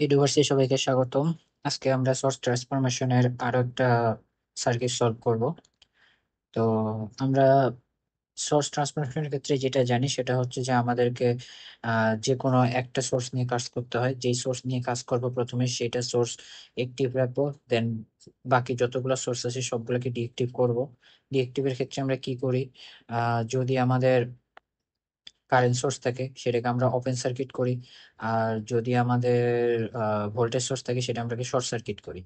University সবাইকে স্বাগতম। আজকে আমরা সোর্স ট্রান্সফরমেশনের আরো একটা সার্কিট সলভ করব। তো আমরা সোর্স ট্রান্সফরমেশনের ক্ষেত্রে যেটা জানি সেটা হচ্ছে যে আমাদেরকে যে কোনো একটা সোর্স নিয়ে কাজ করতে হয়। যেই সোর্স নিয়ে কাজ করব প্রথমে সেটা সোর্স অ্যাক্টিভ রাখবো, দেন বাকি যতগুলো সোর্স আছে সবগুলোকে ডিঅ্যাক্টিভ করব। ডিঅ্যাক্টিভের ক্ষেত্রে আমরা কি করি, যদি আমাদের কারেন্ট সোর্স থাকে সেটাকে আমরা ওপেন সার্কিট করি, আর যদি আমাদের ভোল্টেজ সোর্স থাকে সেটা আমরা শর্ট সার্কিট করি।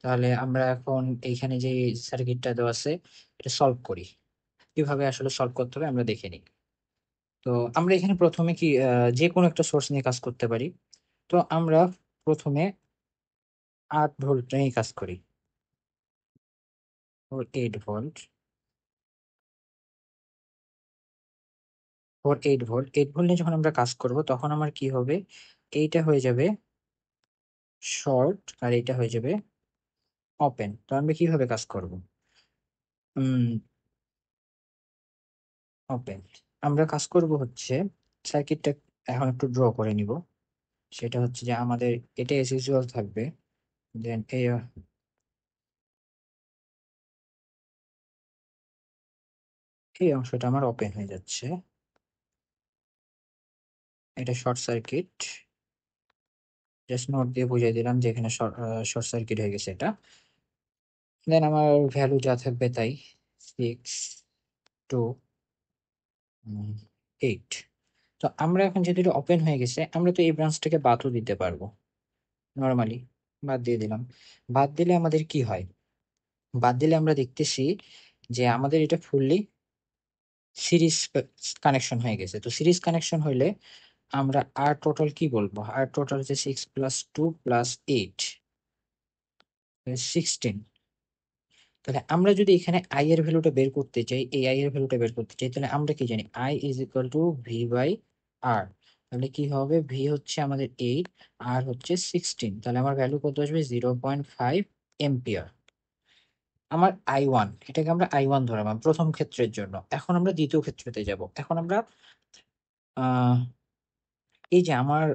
তাহলে আমরা এখন এইখানে যে সার্কিটটা দেওয়া আছে এটা সলভ করি। কিভাবে আসলে সলভ করতে হবে আমরা দেখে নিই। তো আমরা এখানে প্রথমে কি যে কোনো একটা সোর্স নিয়ে কাজ করতে পারি। তো আমরা প্রথমে 8 ভোল্ট নিয়ে কাজ করি, 8 ভোল্ট, 8 ভোল্ট নিয়ে যখন আমরা কাজ করব তখন আমার কি হবে, এইটা হয়ে যাবে শর্ট আর এটা হয়ে যাবে ওপেন। তো আমরা কিভাবে কাজ করব, ওপেন। আমরা কাজ করব হচ্ছে সার্কিটটা এখন একটু ড্র করে নিব। সেটা হচ্ছে যে আমাদের এটা এস ইউজুয়াল থাকবে, দেন এই অংশটা আমার ওপেন হয়ে যাচ্ছে, এটা শর্ট সার্কিট। জাস্ট নোট দিয়ে বুঝিয়ে দিলাম যে এখানে শর্ট সার্কিট হয়ে গেছে এটা। দেন আমার ভ্যালু যা থাকবে তাই, 6 2 8। তো আমরা এখন যেহেতু এটা ওপেন হয়ে গেছে আমরা তো এই ব্রাঞ্চটাকে বাদও দিতে পারবো নর্মালি। বাদ দিয়ে দিলাম। বাদ দিলে আমাদের কি হয়, বাদ দিলে আমরা দেখতেছি যে আমাদের এটা ফুললি সিরিজ কানেকশন হয়ে গেছে। তো সিরিজ কানেকশন হইলে আমরা আর টোটাল কি বলবো, আর টোটাল যে 6 + 2 + 8, 16। তাহলে আমরা যদি এখানে আই এর ভ্যালুটা বের করতে চাই, এই আই এর ভ্যালুটা বের করতে চাই, তাহলে আমরা কি জানি I is equal to V/R। তাহলে কি হবে, ভি হচ্ছে আমাদের 8, আর হচ্ছে 16। তাহলে আমার ভ্যালু কত আসবে, 0.5 এম্পিয়ার। আমার I1, এটাকে আমরা I1 ধরলাম প্রথম ক্ষেত্রের জন্য। এখন আমরা দ্বিতীয় ক্ষেত্রতে যাব। এখন আমরা আহ এই যে আমার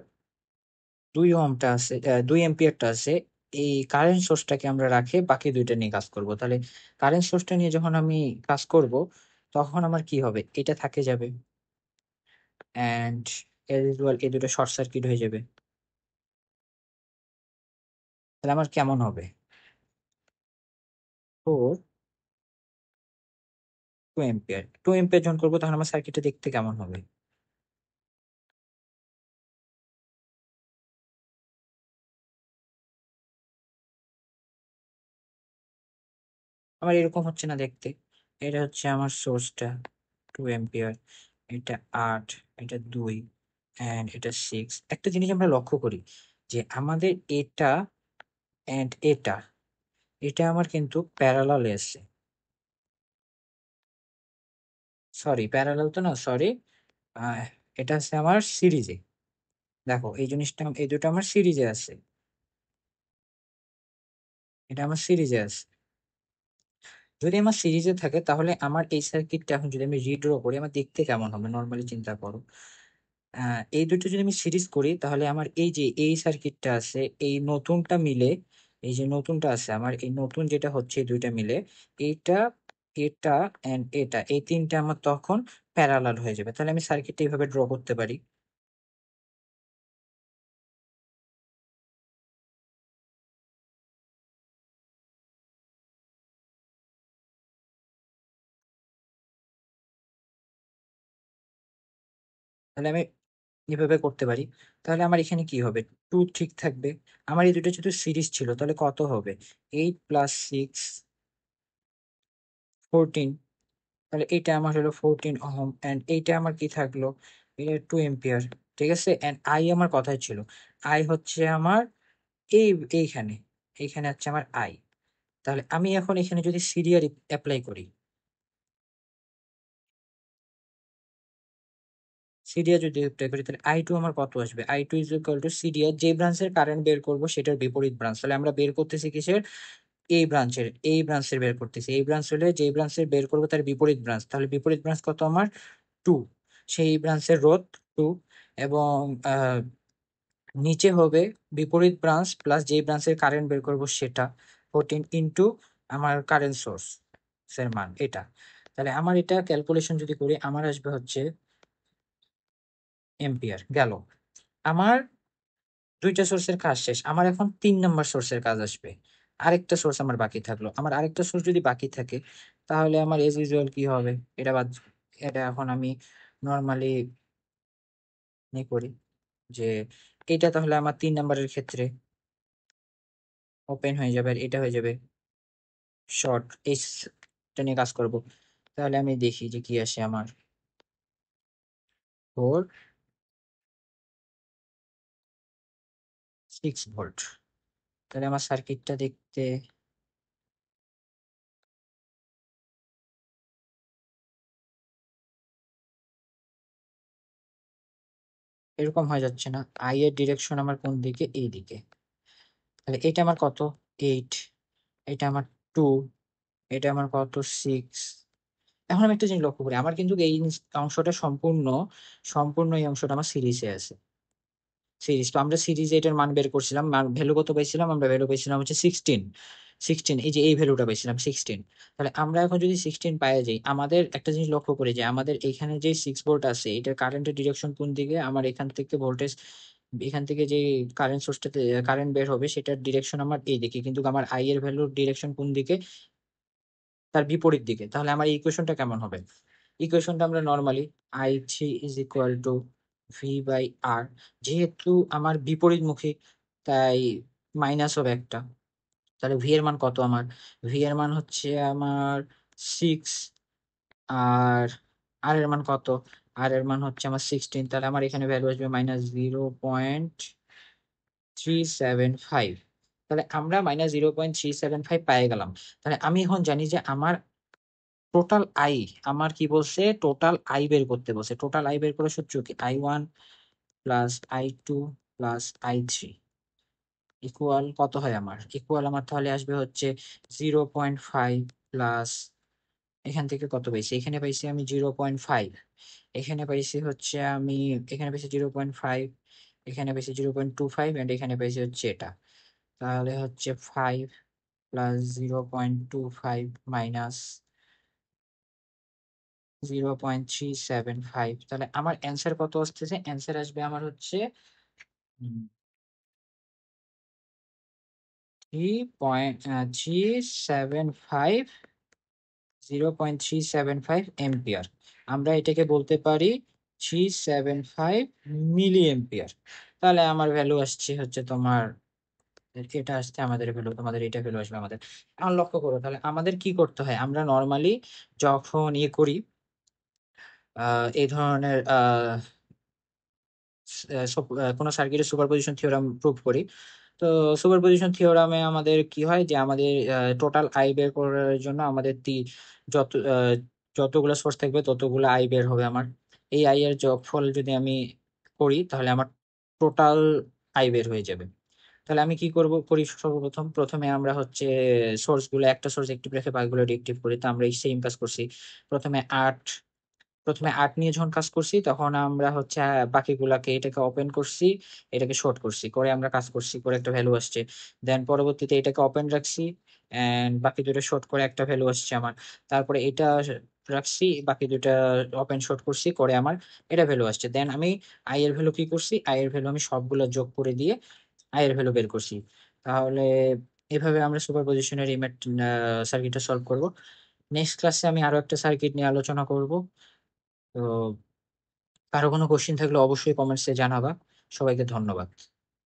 2 ওহমটা আছে, 2 এম্পিয়ারটা আছে, এই কারেন্ট সোর্সটাকে আমরা রাখে বাকি দুইটা নিয়ে কাজ করব। তাহলে কারেন্ট সোর্সটা নিয়ে যখন আমি কাজ করব তখন আমার কি হবে, এটা থাকে যাবে, অ্যান্ড এর ইকুয়াল এই দুটো শর্ট সার্কিট হয়ে যাবে। তাহলে আমার কেমন হবে, 4 2 এম্পিয়ার যখন করবো তখন আমার সার্কিটটা দেখতে কেমন হবে। আমার এরকম হচ্ছে না দেখতে। এটা হচ্ছে আমার সোর্সটা 2 এম্পিয়ার, এটা 8, এটা 2, অ্যান্ড এটা 6। একটা জিনিস আমরা লক্ষ্য করি যে আমাদের এটা অ্যান্ড এটা, এটা আমার কিন্তু প্যারালাল আছে। সরি, প্যারালাল তো না, সরি, এটা আছে আমার সিরিজে। দেখো এই জিনিসটা, এই দুটো আমার সিরিজে আছে, এটা আমার সিরিজে আছে। যদি আমার সিরিজে থাকে তাহলে আমার এই সার্কিটটা এখন যদি আমি রিড্র করি আমার দেখতে কেমন হবে নর্মালি চিন্তা করো। এই দুটো যদি আমি সিরিজ করি তাহলে আমার এই যে এই সার্কিটটা আছে, এই নতুনটা মিলে, এই যে নতুনটা আছে আমার, এই নতুন যেটা হচ্ছে এই দুইটা মিলে, এটা, এটা এন্ড এটা, এই তিনটা আমার তখন প্যারালাল হয়ে যাবে। তাহলে আমি সার্কিটটা এইভাবে ড্র করতে পারি। তাহলে আমি এভাবে করতে পারি। তাহলে আমার এখানে কি হবে, 2 ঠিক থাকবে। আমার এই দুটো যেহেতু সিরিজ ছিল তাহলে কত হবে, 8 + 6 = 14। তাহলে এইটা আমার হলো 14 ওহম, অ্যান্ড এইটা আমার কি থাকলো, এটা 2 এম্পিয়ার। ঠিক আছে, অ্যান্ড আই আমার কথাই ছিল, আই হচ্ছে আমার এই এইখানে, এইখানে হচ্ছে আমার আই। তাহলে আমি এখন এখানে যদি সিরিয়াল অ্যাপ্লাই করি, সিরিয়া যদি অ্যাপ্লাই করি তাহলে I2 আমার কত আসবে, I2 is equal to Syria, যে ব্রাঞ্চের কারেন্ট বের করব সেটার বিপরীত ব্রাঞ্চ। তাহলে আমরা বের করতেছি কিসের, এই ব্রাঞ্চের বের করতেছি। এই ব্রাঞ্চ হলে যে ব্রাঞ্চের বের করবো তার বিপরীত ব্রাঞ্চ। তাহলে বিপরীত ব্রাঞ্চ কত আমার, 2। সেই ব্রাঞ্চের রোধ 2, এবং নিচে হবে বিপরীত ব্রাঞ্চ প্লাস যেই ব্রাঞ্চের কারেন্ট বের করবো সেটা 14 ইন্টু আমার কারেন্ট সোর্স এর মান এটা। তাহলে আমার এটা ক্যালকুলেশন যদি করি আমার আসবে হচ্ছে এম্পিয়ার গেল। আমার দুইটা সোর্সের কাজ শেষ, আমার এখন 3 নম্বর সোর্সের কাজ আসবে। আরেকটা সোর্স আমার বাকি থাকলো, আমার আরেকটা সোর্স যদি বাকি থাকে তাহলে আমার এজ ইউজুয়াল কি হবে, এটা বাদ, এটা এখন আমি নর্মালি করি যে এটা তাহলে আমার 3 নম্বরের ক্ষেত্রে ওপেন হয়ে যাবে আর এটা হয়ে যাবে শর্ট। এইটা নিয়ে কাজ করব। তাহলে আমি দেখি যে কি আসে আমার 4 6 ভোল্ট। তাহলে আমার সার্কিটটা দেখতে এরকম হয়ে যাচ্ছে না, আই এর ডিরেকশন আমার কোন দিকে, এই দিকে। তাহলে এটা আমার কত, 8, এটা আমার 2, এটা আমার কত, 6। এখন আমি একটা জিনিস লক্ষ্য করি, আমার কিন্তু এই অংশটা সম্পূর্ণ সম্পূর্ণ এই অংশটা আমার সিরিজে আছে। সিরিজ তো আমরা সিরিজে এটার মান বের করছিলাম, ভ্যালু কত পাইছিলাম, আমরা ভ্যালু পাইছিলাম হচ্ছে 16। 16, এই যে এই ভ্যালুটা পাইছিলাম 16। তাহলে আমরা এখন যদি 16 পাওয়া যাই, আমাদের একটা জিনিস লক্ষ্য করি যে আমাদের এখানে যে 6 ভোল্ট আছে এটার কারেন্টের ডিরেকশন কোন দিকে, আমার এখান থেকে ভোল্টেজ, এখান থেকে যে কারেন্ট সোর্সটাতে কারেন্ট বের হবে সেটার ডিরেকশন আমার এই দিকে, কিন্তু আমার আই এর ভ্যালুর ডিরেকশন কোন দিকে, তার বিপরীত দিকে। তাহলে আমার ইকুয়েশনটা কেমন হবে, ইকুয়েশনটা আমরা normally I3 is equal to V/R, যেহেতু আমার বিপরীতমুখী তাই মাইনাস হবে একটা। তাহলে ভি এর মান কত, আমার ভি এর মান হচ্ছে আমার 6, আর আর এর মান কত, আর এর মান হচ্ছে আমার 16। তাহলে আমার এখানে ভ্যালু আসবে -0.375। তাহলে আমরা -0.375 পেয়ে গেলাম। তাহলে আমি এখন জানি যে আমার টোটাল আই, আমার কি বলছে, টোটাল আই বের করতে বলছে। টোটাল আই বের করার সূত্র কি, I1 plus I2 plus I3 equal কত হয়, আমার ইকুয়াল আমার তাহলে আসবে হচ্ছে 0.5 প্লাস, এখান থেকে কত পাইছি, এখানে পাইছি আমি 0.5, এখানে পাইছি হচ্ছে আমি, এখানে পাইছি 0.5, এখানে পাইছি 0.25, এন্ড এখানে পাইছি হচ্ছে এটা। তাহলে হচ্ছে 5 প্লাস 0.25 মাইনাস 0.375। তাহলে আমার অ্যান্সার কত আসতেছে, অ্যান্সার আসবে আমার হচ্ছে 3.375, 0.375 এম্পিয়ার। আমরা এটাকে বলতে পারি 375 মিলি এম্পিয়ার। তাহলে আমার ভ্যালু আসছে হচ্ছে তোমার, এটা আসছে আমাদের ভ্যালু, তোমাদের এটা ভ্যালু আসবে আমাদের। এখন লক্ষ্য করো, তাহলে আমাদের কি করতে হয়, আমরা নর্মালি যখন ইয়ে করি এই ধরনের কোনো সার্কিটের সুপারপজিশন থিওরাম প্রুভ করি, তো সুপারপজিশন থিওরামে আমাদের কি হয় যে আমাদের টোটাল আই বের করার জন্য আমাদের যত যতগুলো সোর্স থাকবে ততগুলো আই বের হবে আমার। এই আই এর যোগফল যদি আমি করি তাহলে আমার টোটাল আই বের হয়ে যাবে। তাহলে আমি কি করব, করি সর্বপ্রথম, প্রথমে আমরা হচ্ছে সোর্স গুলো, একটা সোর্স একটিভ রেখে বাকিগুলো ডিএক্টিভ করি। তো আমরা এই সেম কাজ করছি, প্রথমে 8, নিয়ে যখন কাজ করছি তখন আমরা হচ্ছে বাকিগুলাকে, এটাকে ওপেন করছি, এটাকে শর্ট করছি, করে আমরা কাজ করছি, করে একটা ভ্যালু আসছে। দেন পরবর্তীতে এটাকে ওপেন রাখছি এন্ড বাকি দুটো শর্ট করে একটা ভ্যালু আসছে আমার। তারপরে এটা রাখছি, বাকি দুটা ওপেন শর্ট করছি, করে আমার এটা ভ্যালু আসছে। দেন আমি আই এর ভ্যালু কি করছি, আই এর ভ্যালু আমি সবগুলো যোগ করে দিয়ে আই এর ভ্যালু বের করছি। তাহলে এভাবে আমরা সুপার পজিশনের এই সার্কিটটা সলভ করব। নেক্সট ক্লাসে আমি আরো একটা সার্কিট নিয়ে আলোচনা করব। তো কারো কোনো কোশ্চেন থাকলে অবশ্যই কমেন্টসে জানাবা। সবাইকে ধন্যবাদ।